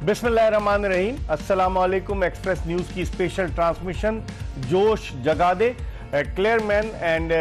बिस्मिल्लाहिर्रहमानिर्रहीम। अस्सलामु अलैकुम। एक्सप्रेस न्यूज़ की स्पेशल ट्रांसमिशन जोश जगा दे, Clear Men and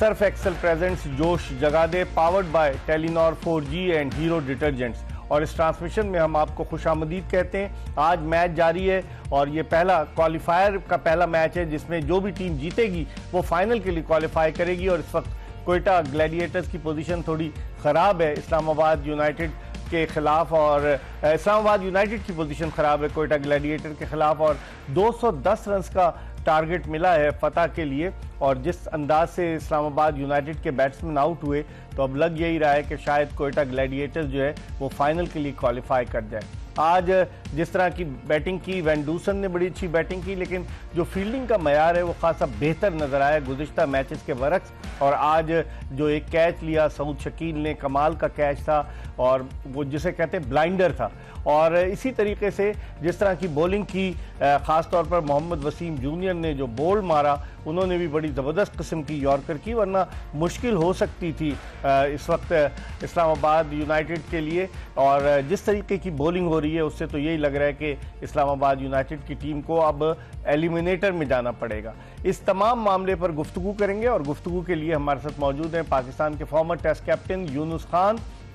Surf Excel presents जोश जगा दे, powered by Telenor 4G and Hero detergents. और इस ट्रांसमिशन में हम आपको खुशामदीद कहते हैं। आज मैच जारी है और ये पहला क्वालिफायर का पहला मैच है जिसमें जो भी टीम जीतेगी वो फाइनल के लिए क्वालिफाई करेगी। और इस वक्त कोयटा ग्लैडिएटर्स की पोजीशन थोड़ी ख़राब है इस्लामाबाद यूनाइटेड के खिलाफ, और इस्लामाबाद यूनाइटेड की पोजीशन ख़राब है कोयटा ग्लैडिएटर के खिलाफ, और 210 रन का टारगेट मिला है फतह के लिए। और जिस अंदाज से इस्लामाबाद यूनाइटेड के बैट्समैन आउट हुए तो अब लग यही रहा है कि शायद कोयटा ग्लैडिएटर्स जो है वो फाइनल के लिए क्वालिफाई कर जाए। आज जिस तरह की बैटिंग की, वैन डूसन ने बड़ी अच्छी बैटिंग की, लेकिन जो फील्डिंग का मयार है वो खासा बेहतर नजर आया गुज़िश्ता मैचेस के बरक्स। और आज जो एक कैच लिया सऊद शकील ने, कमाल का कैच था और वो जिसे कहते हैं ब्लाइंडर था। और इसी तरीके से जिस तरह की बॉलिंग की, ख़ास तौर पर मोहम्मद वसीम जूनियर ने जो बोल्ड मारा, उन्होंने भी बड़ी ज़बरदस्त किस्म की यॉर्कर की, वरना मुश्किल हो सकती थी इस वक्त इस्लामाबाद यूनाइटेड के लिए। और जिस तरीके की बॉलिंग हो रही है उससे तो यही लग रहा है कि इस्लामाबाद यूनाइटेड की टीम को अब एलिमिनेटर में जाना पड़ेगा। इस तमाम मामले पर गुफ्तगू करेंगे और गुफ्तगू के लिए हमारे साथ मौजूद हैं पाकिस्तान के former test captain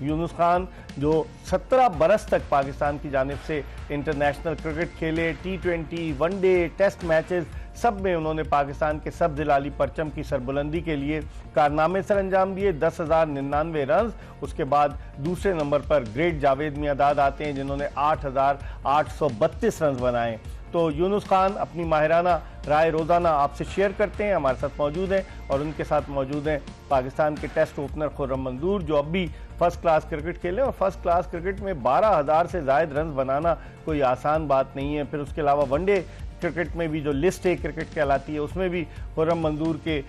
Younis Khan, जो 17 बरस तक पाकिस्तान की जानिब से इंटरनेशनल क्रिकेट खेले, T20, वनडे, टेस्ट मैचेस सब में उन्होंने पाकिस्तान के सब जिलाली परचम की सरबुलंदी के लिए कारनामे सर अंजाम दिए। 10,099 रन। उसके बाद दूसरे नंबर पर ग्रेट जावेद मियादाद आते हैं जिन्होंने 8,832 रन बनाए। तो यूनुस खान अपनी माहिराना राय रोज़ाना आपसे शेयर करते हैं, हमारे साथ मौजूद हैं। और उनके साथ मौजूद हैं पाकिस्तान के टेस्ट ओपनर खुर्रम मंजूर, जो अब भी फर्स्ट क्लास क्रिकेट खेले। और फर्स्ट क्लास क्रिकेट में 12,000 से ज़ायद रन बनाना कोई आसान बात नहीं है। फिर उसके अलावा वनडे क्रिकेट में भी जो लिस्ट ए क्रिकेट कहलाती है उसमें भी खुर्रम मंजूर के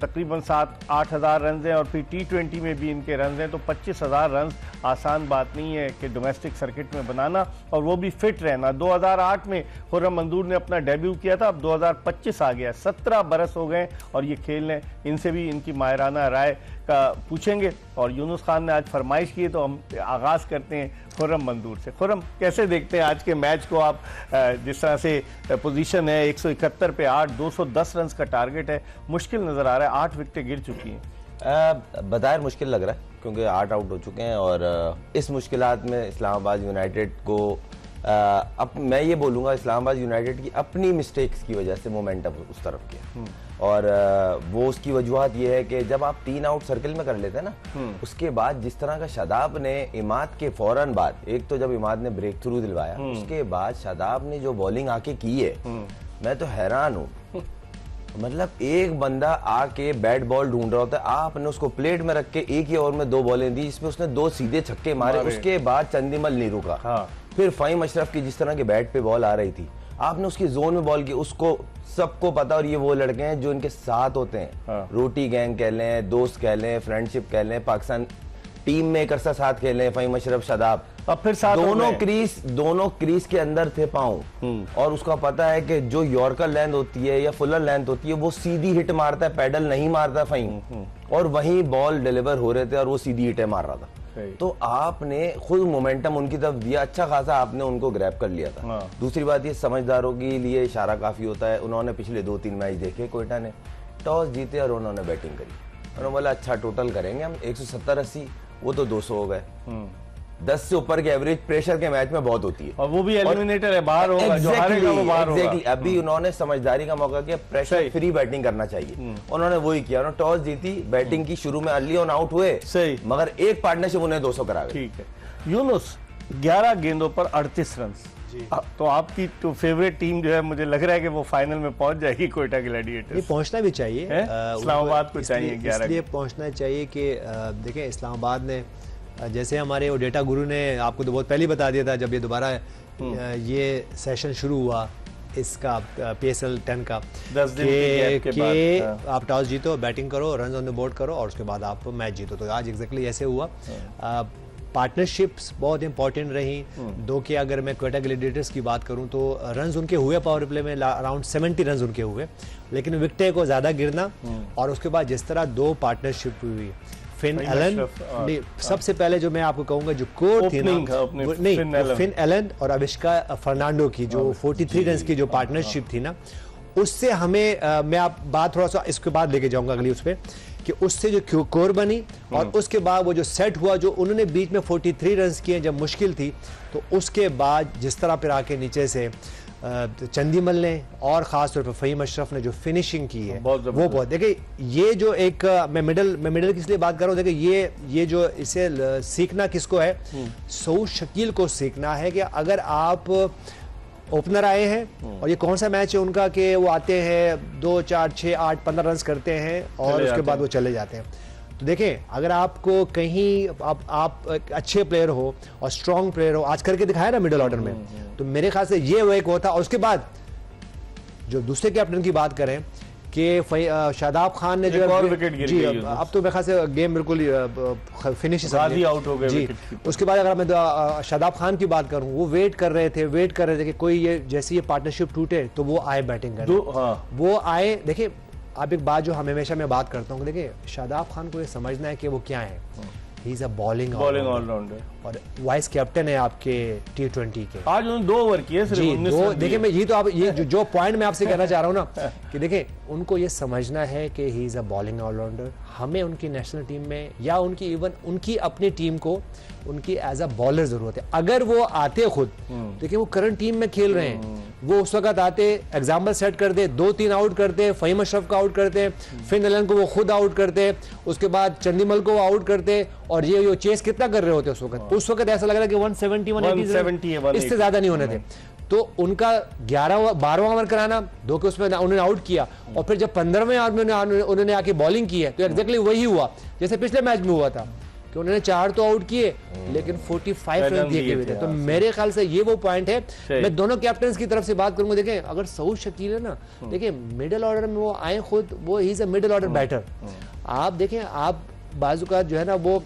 तकरीबन 7-8 रन हैं। और फिर T20 में भी इनके रन हैं। तो 25,000 रन आसान बात नहीं है कि डोमेस्टिक सर्किट में बनाना, और वो भी फिट रहना। 2008 में खुर्रम मंजूर ने अपना डेब्यू किया था, अब 2025 आ गया, 17 बरस हो गए और ये खेल रहे हैं। इनसे भी इनकी माहिराना राय का पूछेंगे। और यूनुस खान ने आज फरमाइश की तो हम आगाज़ करते हैं खुर्रम मंजूर से। खुर्रम, कैसे देखते हैं आज के मैच को आप? जिस तरह से पोजीशन है 171 पे 8, 210 रन का टारगेट है, मुश्किल नज़र आ रहा है। 8 विकेटें गिर चुकी हैं। बज़ाहिर मुश्किल लग रहा है क्योंकि 8 आउट हो चुके हैं। और इस मुश्किलात में इस्लामाबाद यूनाइटेड को अब मैं ये बोलूँगा इस्लामाबाद यूनाइटेड की अपनी मिस्टेक्स की वजह से मोमेंटम उस तरफ किया। और वो उसकी वजूहत ये है कि जब आप 3 आउट सर्किल में कर लेते हैं ना, उसके बाद जिस तरह का शादाब ने इमाद के फौरन बाद, एक तो जब इमाद ने ब्रेक थ्रू दिलवाया, उसके बाद शादाब ने जो बॉलिंग आके की है, मैं तो हैरान हूँ। मतलब एक बंदा आके बैट बॉल ढूंढ रहा होता है, आपने उसको प्लेट में रख के एक ही ओवर में 2 बॉलें दी जिसमें उसने 2 सीधे छक्के मारे। उसके बाद चंदीमल नहीं रुका। हाँ। फिर फ़हीम अशरफ की जिस तरह के बैट पे बॉल आ रही थी, आपने उसकी जोन में बॉल की, उसको सबको पता। और ये वो लड़के हैं जो इनके साथ होते हैं। हाँ। रोटी गैंग कह लें, दोस्त कह लें, फ्रेंडशिप कह लें, पाकिस्तान टीम में एक अरसा साथ खेले, फ़हीम अशरफ, शादाब, अब फिर साथ दोनों क्रीज के अंदर थे पाँव। और उसका पता है कि जो यॉर्कर लेंथ होती है या फुलर लेंथ होती है वो सीधी हिट मारता है, पैडल नहीं मारता फ़हीम। और वहीं बॉल डिलीवर हो रहे थे और वो सीधी हिटें मार रहा था। तो आपने खुद मोमेंटम उनकी तरफ दिया, अच्छा खासा आपने उनको ग्रैब कर लिया था। हाँ। दूसरी बात ये, समझदारों के लिए इशारा काफी होता है। उन्होंने पिछले 2-3 मैच देखे, कोयटा ने टॉस जीते और उन्होंने बैटिंग करी। उन्होंने बोला अच्छा टोटल करेंगे हम 170-80, वो तो 200 हो गए। 10 से ऊपर के एवरेज प्रेशर के मैच में बहुत होती है। और वो भी एलिमिनेटर है, बाहर होगा, जो हारेगा वो बाहर होगा। अभी उन्होंने समझदारी का मौका किया, प्रेशर फ्री बैटिंग करना चाहिए। उन्होंने वही किया, उन्होंने टॉस जीती, बैटिंग की, शुरू में अर्ली ऑन आउट हुए, सही, मगर एक पार्टनरशिप उन्हें 200 करा गई। ठीक है यूनुस, 11 गेंदों पर 38 रन। तो आपकी तो फेवरेट टीम जो है, मुझे लग रहा है कि वो फाइनल में पहुंच जाएगी, कोयटा ग्लैडिएटर्स। ये पहुंचना भी चाहिए, इस्लामाबाद को चाहिए 11। इसलिए पहुंचना चाहिए कि देखें इस्लामाबाद ने, जैसे हमारे वो डेटा गुरु ने आपको तो बहुत पहले बता दिया था, जब ये दोबारा ये सेशन शुरू हुआ इसका PSL 10 का, 10 दिन के बाद आप टॉस जीतो, बैटिंग करो, रन ऑन द बोर्ड करो और उसके बाद आप मैच जीतो। तो आज एग्जैक्टली ऐसे हुआ। पार्टनरशिप्स बहुत इंपॉर्टेंट रही। दो के अगर मैं कोयटा ग्लैडिएटर्स की बात करूं तो रन्स उनके हुए पावर प्ले में अराउंड 70 रन्स उनके हुए, लेकिन विकेटें को ज़्यादा गिरना और उसके बाद जिस तरह 2 पार्टनरशिप हुई, फिन फहीम एलन, अशरफ, नहीं सबसे पहले जो मैं आपको कहूंगा जो कोर थी ना, Opening था अपने नहीं फिन वो एलन। फिन एलन और अविष्का फर्नांडो की जो 43 रन की जो पार्टनरशिप थी ना, उससे हमें मैं आप बात थोड़ा सा इसके बाद लेके जाऊंगा अगली उस पे, कि उससे जो कोर बनी और उसके बाद वो जो सेट हुआ, जो उन्होंने बीच में 43 रन किए जब मुश्किल थी, तो उसके बाद जिस तरह फिर आके नीचे से चंदीमल ने और ख़ास तौर पर फ़हीम अशरफ ने जो फिनिशिंग की है बहुत वो बहुत, देखिए ये जो एक मैं मिडल किस लिए बात कर रहा हूँ, देखिए ये जो इसे सीखना किसको है, सऊद शकील को सीखना है कि अगर आप ओपनर आए हैं और ये कौन सा मैच है उनका कि वो आते हैं 2, 4, 6, 8, 15 रन करते हैं और उसके बाद वो चले जाते हैं। तो देखें अगर आपको कहीं आप एक अच्छे प्लेयर हो और स्ट्रॉन्ग प्लेयर हो, आज करके दिखाया ना मिडिल ऑर्डर में, तो मेरे ख्याल से ये वो एक होता। और उसके बाद जो दूसरे कैप्टन की बात करें कि शादाब खान ने जो एक और विकेट गिर जी गई अब तो मेरे ख्याल से गेम बिल्कुल फिनिश गाजी आउट हो गए जी। विकेट उसके बाद अगर मैं शादाब खान की बात करूं, वो वेट कर रहे थे कि कोई ये जैसे ये पार्टनरशिप टूटे तो वो आए बैटिंग करने, वो आए। देखिए आप एक बात जो हम हमेशा मैं बात करता हूँ, देखिए शादाब खान को ये समझना है कि वो क्या है, he is a bowling allrounder और वाइस कैप्टन है आपके T20 के। आज उन्होंने 2 ओवर किए सिर्फ, जी 19 दो। रन देखिए मैं ये तो आप ये जो पॉइंट मैं आपसे कहना चाह रहा हूँ ना कि देखिए उनको ये समझना है कि he is a bowling allrounder, हमें उनकी नेशनल टीम में या उनकी इवन उनकी अपनी टीम को उनकी एज अ बॉलर जरूरत है। अगर वो आते खुद, देखिए वो करंट टीम में खेल रहे हैं, वो उस वक्त आते एग्जाम्पल सेट कर दे, 2-3 आउट करते, फ़हीम अशरफ को आउट करते, फिन एलन को वो खुद आउट करते, उसके बाद चंदीमल को वो आउट करते, और ये चेस कितना कर रहे होते उस वक्त ऐसा लग रहा है कि 170 इससे ज्यादा नहीं होने थे। तो उनका 12वां ओवर कराना, 2 के उसमें उन्होंने आउट किया, और फिर जब 15वें ओवर में उन्होंने आके बॉलिंग की है, तो एग्जैक्टली वही हुआ जैसे पिछले मैच में हुआ था कि उन्होंने 4 तो आउट किए लेकिन 45 रन दिए हुए थे। तो मेरे ख्याल से ये वो पॉइंट है। मैं दोनों कैप्टन की तरफ से बात करूंगा। देखें अगर सऊद शकील है ना, देखिए मिडिल ऑर्डर में वो आए खुद, वो he is a middle order batter. आप देखें आप बाजू का जो है ना वो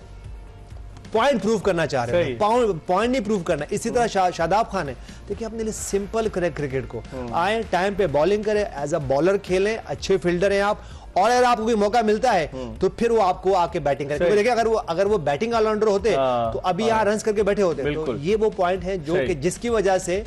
पॉइंट प्रूव करना चाह रहे हैं, पॉइंट नहीं प्रूव करना। इसी तरह शादाब खान है, देखिए अपने लिए सिंपल करें क्रिकेट को, आए टाइम पे बॉलिंग करें, एज अ बॉलर खेलें, अच्छे फील्डर हैं आप, और अगर आपको भी मौका मिलता है तो फिर वो आपको आके बैटिंग करें। देखिए अगर वो बैटिंग ऑलराउंडर होते तो अभी यहाँ रन करके बैठे होते। तो ये वो पॉइंट है जो कि जिसकी वजह से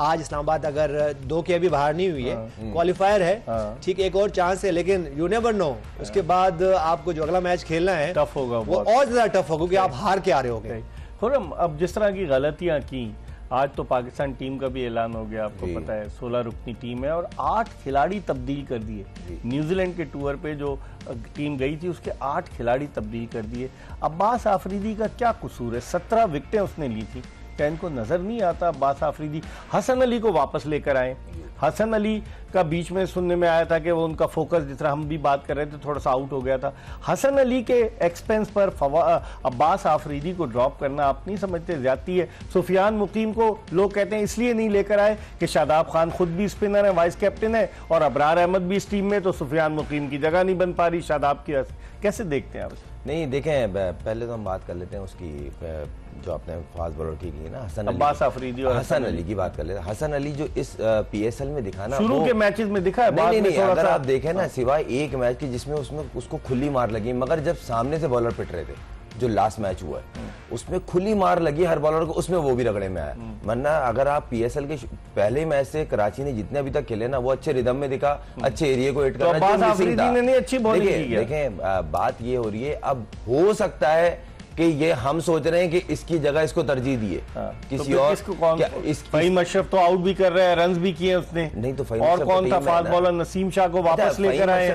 आज इस्लामाबाद अगर 2 के अभी बाहर नहीं हुई है, क्वालिफायर है, ठीक एक और चांस है, लेकिन यू नेवर नो उसके बाद आपको जो अगला मैच खेलना है टफ होगा, वो और ज्यादा टफ होगा क्योंकि आप हार के आ रहे होगे। खुर्रम, अब जिस तरह की गलतियां की, आज तो पाकिस्तान टीम का भी ऐलान हो गया, आपको पता है 16 रुकनी टीम है और 8 खिलाड़ी तब्दील कर दिए। न्यूजीलैंड के टूर पे जो टीम गई थी उसके 8 खिलाड़ी तब्दील कर दिए। अब्बास आफरीदी का क्या कसूर है? 17 विकेटें उसने ली थी, क्या इनको नजर नहीं आता? अब्बास आफरीदी हसन अली को वापस लेकर आए। हसन अली का बीच में सुनने में आया था कि वो उनका फोकस, जिस तरह हम भी बात कर रहे थे, थोड़ा सा आउट हो गया था। हसन अली के एक्सपेंस पर अब्बास आफरीदी को ड्रॉप करना आप नहीं समझते ज्यादती है? सुफियान मुकीम को लोग कहते हैं इसलिए नहीं लेकर आए कि शादाब खान खुद भी स्पिनर है, वाइस कैप्टन है, और अबरार अहमद भी इस टीम में, तो सुफियान मुकीम की जगह नहीं बन पा रही शादाब की। कैसे देखते हैं आप? नहीं देखें, पहले तो हम बात कर लेते हैं उसकी जो आपने फास्ट बॉलर की है ना, हसन अली, अब्बास आफरीदी और हसन अली की बात कर लेते हैं। हसन अली जो इस PSL में दिखा ना, शुरू के मैचेस में दिखा है, बाद में थोड़ा अगर सा आप देखें ना, सिवाय एक मैच की जिसमें उसको खुली मार लगी, मगर जब सामने से बॉलर पिट रहे थे, जो लास्ट मैच हुआ है उसमें खुली मार लगी हर बॉलर को, उसमें वो भी रगड़े में आया। वरना अगर आप PSL के पहले मैच से कराची ने जितने अभी तक खेले ना, वो अच्छे रिदम में दिखा, अच्छे एरिया को हिट करना, अब्बास आफरीदी ने नहीं अच्छी बॉलिंग की। देखें बात ये हो रही है, अब हो सकता है कि ये हम सोच रहे हैं कि इसकी जगह इसको तरजीह दिए किसी और। फ़हीम अशरफ तो आउट भी कर रहे हैं, रन भी किए उसने, नहीं तो और कौन था फास्ट बॉलर? नसीम शाह को वापस लेकर आए,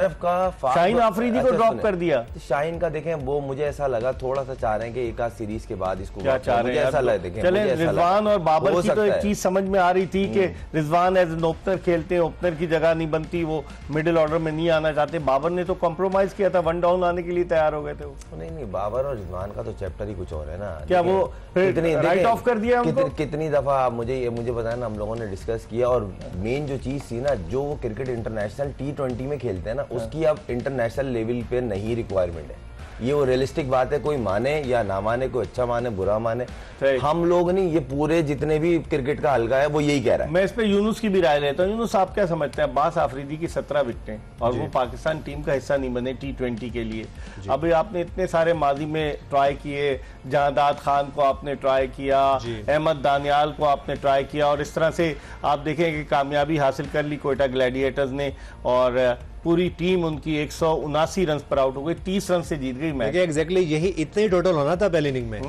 शाहीन आफरीदी को ड्रॉप कर दिया। शाहीन का देखें, वो मुझे ऐसा लगा थोड़ा सा चाह रहे हैं कि एक आध सीरीज के बाद इसको क्या चाह रहे हैं, ऐसा लगे। चले रिजवान और बाबर की तो एक चीज समझ में आ रही थी कि रिजवान एज एन ओपनर खेलते हैं, ओपनर की जगह नहीं बनती, वो मिडिल ऑर्डर में नहीं आना चाहते। बाबर ने तो कॉम्प्रोमाइज किया था, 1 डाउन आने के लिए तैयार हो गए थे वो। नहीं, बाबर और रिजवान का तो चैप्टर ही कुछ और है ना। क्या वो राइट ऑफ कर दिया उनको? कितनी दफा मुझे बताया ना, हम लोगों ने डिस्कस किया, और मेन जो चीज थी ना, जो वो क्रिकेट इंटरनेशनल T20 में खेलते हैं ना, उसकी अब इंटरनेशनल लेवल पे नहीं रिक्वायरमेंट है। ये वो रियलिस्टिक बात है, कोई माने या ना माने, कोई अच्छा माने बुरा माने, सही। हम लोग नहीं, ये पूरे जितने भी क्रिकेट का हल्का है वो यही कह रहा है। मैं इस पे यूनुस की भी राय लेता हूँ। यूनुस, आप क्या समझते हैं? अब्बास आफरीदी की 17 विकेटें और वो पाकिस्तान टीम का हिस्सा नहीं बने T20 के लिए। अभी आपने इतने सारे माजी में ट्राई किए, जहादात खान को आपने ट्राई किया, अहमद दानियाल को आपने ट्राई किया, और इस तरह से आप देखें कि कामयाबी हासिल कर ली कोयटा ग्लैडिएटर्स ने, और पूरी टीम उनकी 179 रन पर आउट हो गई, 30 रन से जीत गई मैच। एग्जैक्टली यही इतना ही टोटल होना था पहले इनिंग में,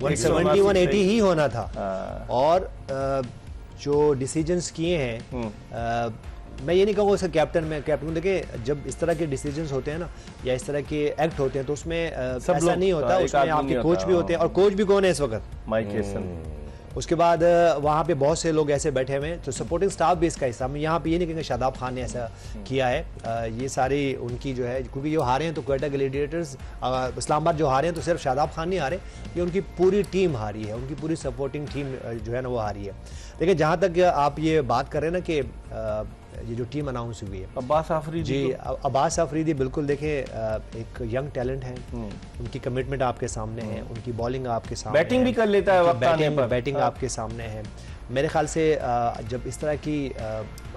170 180 ही होना था। और जो डिसीजंस किए हैं, मैं ये नहीं कहूँगा उसका कैप्टन देखिए, जब इस तरह के डिसीजंस होते हैं ना, या इस तरह के एक्ट होते हैं, तो उसमें ऐसा नहीं होता, उसमें आपके कोच भी होते हैं। और कोच भी कौन है इस वक्त? Mike Hesson. उसके बाद वहाँ पे बहुत से लोग ऐसे बैठे हुए हैं, तो सपोर्टिंग स्टाफ भी इसका हिस्सा। मैं यहाँ पे ये नहीं कहेंगे शादाब खान ने ऐसा किया है, ये सारी उनकी जो है, क्योंकि ये हारे हैं तो क्वेटा ग्लैडिएटर्स इस्लामाबाद जो हारे हैं तो सिर्फ शादाब खान नहीं हारे, ये उनकी पूरी टीम हारी है, उनकी पूरी सपोर्टिंग टीम जो है ना वो हारी है। देखिए, जहाँ तक आप ये बात कर रहे हैं ना कि ये जो टीम अनाउंस हुई है, अब्बास आफरीदी जी, अब्बास आफरीदी बिल्कुल देखें एक यंग टैलेंट है, उनकी कमिटमेंट आपके सामने है, उनकी बॉलिंग आपके सामने, बैटिंग भी कर लेता है वक्त आने पर, बैटिंग आपके सामने है। मेरे ख्याल से जब इस तरह की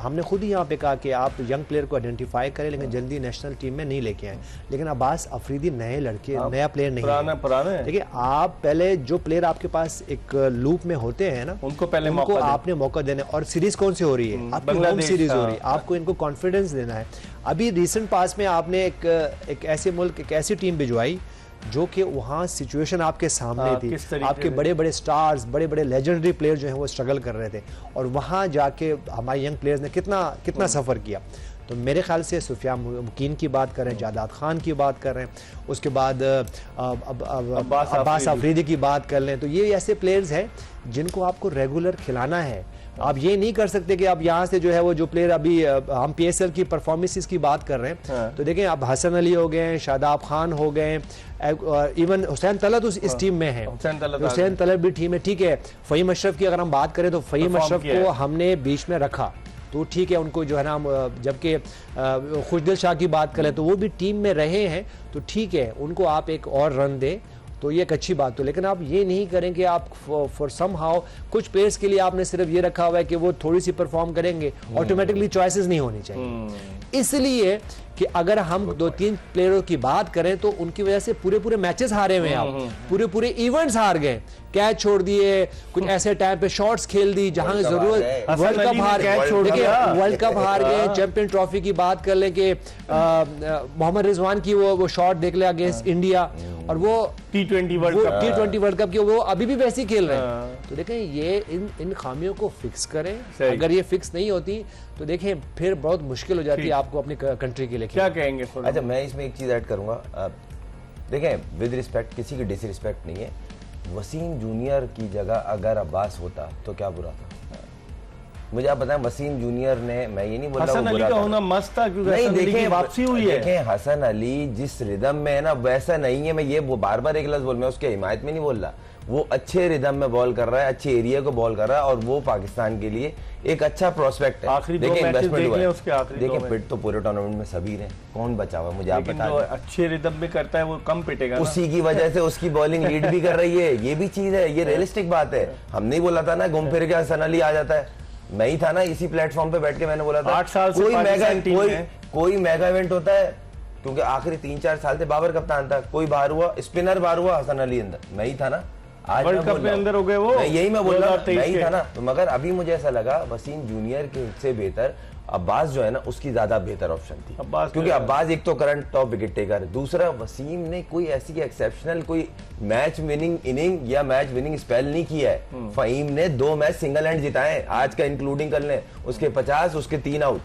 हमने खुद ही यहाँ पे कहा कि आप यंग प्लेयर को आइडेंटिफाई करें, लेकिन जल्दी नेशनल टीम में नहीं लेके आए। लेकिन अब्बास अफरीदी नए लड़के, नया प्लेयर नहीं है। देखिए, आप पहले जो प्लेयर आपके पास एक लूप में होते हैं ना, उनको पहले आपने मौका देना। और सीरीज कौन सी हो रही है? आपकी होम सीरीज हो रही है, आपको इनको कॉन्फिडेंस देना है। अभी रिसेंट पास में आपने एक ऐसे मुल्क, एक ऐसी टीम भिजवाई जो कि वहाँ सिचुएशन आपके सामने थी, आपके बड़े बड़े स्टार्स, बड़े बड़े लेजेंडरी प्लेयर जो हैं वो स्ट्रगल कर रहे थे, और वहाँ जाके हमारे यंग प्लेयर्स ने कितना सफ़र किया। तो मेरे ख्याल से सुफियान मुकीन की बात करें, जादाद खान की बात करें, उसके बाद अब्बास आफरीदी की बात कर लें, तो ये ऐसे प्लेयर्स हैं जिनको आपको रेगुलर खिलाना है। आप ये नहीं कर सकते कि आप यहाँ से जो है वो जो प्लेयर, अभी हम PSL की परफॉर्मेंसेस की बात कर रहे हैं, तो देखें अब हसन अली हो गए, शादाब खान हो गए, इवन हुसैन तलत इस टीम में है, हुसैन तलत भी टीम है, ठीक है। फ़हीम अशरफ की अगर हम बात करें तो फ़हीम अशरफ को हमने बीच में रखा, तो ठीक है, उनको जो है ना, जबकि खुशदिल शाह की बात करें तो वो भी टीम में रहे हैं, तो ठीक है, उनको आप एक और रन दें तो ये एक अच्छी बात हो। लेकिन आप ये नहीं करें कि आप फॉर सम हाउ कुछ प्लेयर्स के लिए आपने सिर्फ ये रखा हुआ है कि वो थोड़ी सी परफॉर्म करेंगे, ऑटोमेटिकली चॉइसेस नहीं होनी चाहिए। इसलिए कि अगर हम 2-3 प्लेयरों की बात करें तो उनकी वजह से पूरे मैचेस हारे हुए हैं, आप पूरे इवेंट्स हार गए, कैच छोड़ दिए, कुछ ऐसे टाइम पे शॉट्स खेल दी जहां जरूरत, वर्ल्ड कप हार गए, वर्ल्ड कप हार गए, चैंपियन ट्रॉफी की बात कर ले कि मोहम्मद रिजवान की वो शॉट देख ले अगेंस्ट इंडिया, और वो T20 वर्ल्ड कप की वो अभी भी वैसे ही खेल रहे हैं। तो देखें, ये इन खामियों को फिक्स करें, अगर ये फिक्स नहीं होती तो देखें फिर बहुत मुश्किल हो जाती है आपको अपनी कंट्री के लिए। क्या कहेंगे? अच्छा, मैं इसमें एक चीज़ ऐड करूंगा। देखें, विद रिस्पेक्ट, किसी की डिसरिस्पेक्ट नहीं है, वसीम जूनियर की जगह अगर अब्बास होता तो क्या बुरा था? मुझे आप बताएं, वसीम जूनियर ने, मैं ये नहीं बोल रहा हसन अली का होना मस्त था, क्योंकि हसन अली की वापसी हुई है। देखें, हसन अली जिस रिदम में है ना वैसा नहीं है। मैं ये बार-बार एक लफ्ज़ बोल, मैं उसके हिमायत में नहीं बोल रहा, वो अच्छे रिदम में बॉल कर रहा है, अच्छे एरिया को बॉल कर रहा है, और वो पाकिस्तान के लिए एक अच्छा प्रोस्पेक्ट है। आखिरी 2 मैचेस देख लें उसके, देखिए पिट तो पूरे टूर्नामेंट में सभी रहे, कौन बचा हुआ मुझे आप बता दें। अच्छे रिदम में करता है वो कम पिटेगा, उसी की वजह से उसकी बॉलिंग लीड भी कर रही है, ये भी चीज है, ये रियलिस्टिक बात है। हम नहीं बोला था ना घूम फिर के हसन अली आ जाता है, मैं ही था ना इसी प्लेटफॉर्म पे बैठ के मैंने बोला था 8 साल से कोई मेगा इवेंट होता है, क्योंकि आखिरी 3-4 साल से बाबर कप्तान था, कोई बाहर हुआ, स्पिनर बाहर हुआ, हसन अली अंदर, मैं ही था ना। आज वर्ल्ड कप में अंदर हो गए वो, यही मैं बोल रहा हूं, मैं ही था ना। तो मगर अभी मुझे ऐसा लगा वसीम जूनियर के से बेहतर अब्बास जो है ना, उसकी ज्यादा बेहतर ऑप्शन थी, क्योंकि अब्बास एक तो करंट टॉप विकेट टेकर, दूसरा वसीम ने कोई ऐसी एक्सेप्शनल कोई मैच विनिंग इनिंग या मैच विनिंग स्पेल नहीं किया है। फ़हीम ने 2 मैच सिंगल हैंड जिताए, आज का इंक्लूडिंग कर लें, उसके 50, उसके 3 आउट,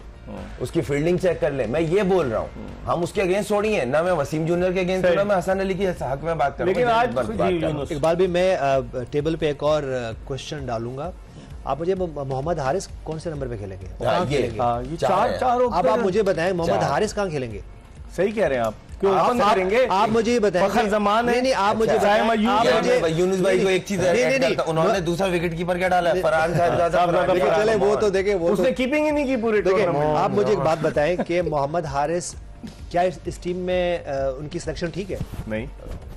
उसकी फील्डिंग चेक कर ले। मैं ये बोल रहा हूँ, हम उसके अगेंस्ट थोड़ी हैं ना, मैं वसीम जूनियर के अगेंस्ट ना मैं हसन अली की हक में बात कर रहा हूं। लेकिन आज इकबाल भी मैं टेबल पे एक और क्वेश्चन डालूंगा, आप मुझे मोहम्मद हारिस कौन से नंबर पे खेलेंगे? ये चार अब आप मुझे बताएं मोहम्मद हारिस कहाँ खेलेंगे? सही कह रहे हैं आप, क्यों ओपन करेंगे? आप मुझे ये बताएं, फखर जमान है। नहीं, आप मुझे बताएं, यूनुस भाई को एक चीज उन्होंने दूसरा विकेट कीपर क्या डाला है, फरहान चले वो तो देखे, वो उसने कीपिंग ही नहीं की पूरे टूर्नामेंट। आप मुझे एक बात बताएं कि मोहम्मद हारिस क्या इस टीम में उनकी सिलेक्शन ठीक है? नहीं,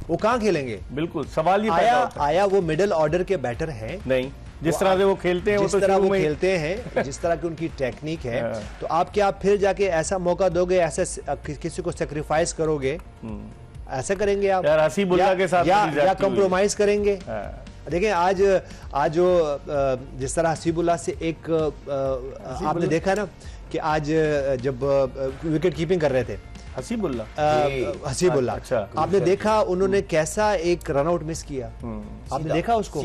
वो कहाँ खेलेंगे? बिल्कुल सवाल ये पैदा होता है। आया वो मिडिल ऑर्डर के बैटर हैं? नहीं, जिस तरह से वो खेलते हैं, जिस तरह वो खेलते हैं, जिस तरह की उनकी टेक्निक है, तो आप क्या फिर जाके ऐसा मौका दोगे, ऐसा किसी को सेक्रीफाइस करोगे? ऐसा करेंगे आप यार हसीबुल्लाह के साथ या कॉम्प्रोमाइज करेंगे? देखिए आज जो जिस तरह हसीबुल्लाह से एक आपने देखा ना कि आज जब विकेट कीपिंग कर रहे थे हसीबुल्लाह, अच्छा, आपने देखा उन्होंने कैसा एक रनआउट मिस किया? आपने देखा उसको?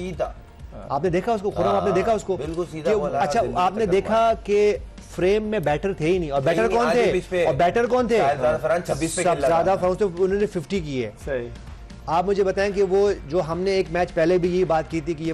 आपने देखा उसको? खुरम, आपने देखा उसको? अच्छा, आपने देखा कि फ्रेम में बैटर थे ही नहीं, और बैटर कौन थे? और बैटर कौन थे? ज्यादा फरान से उन्होंने 50 की है। सही। आप मुझे बताएं कि वो जो हमने एक मैच पहले भी ये बात की थी कि ये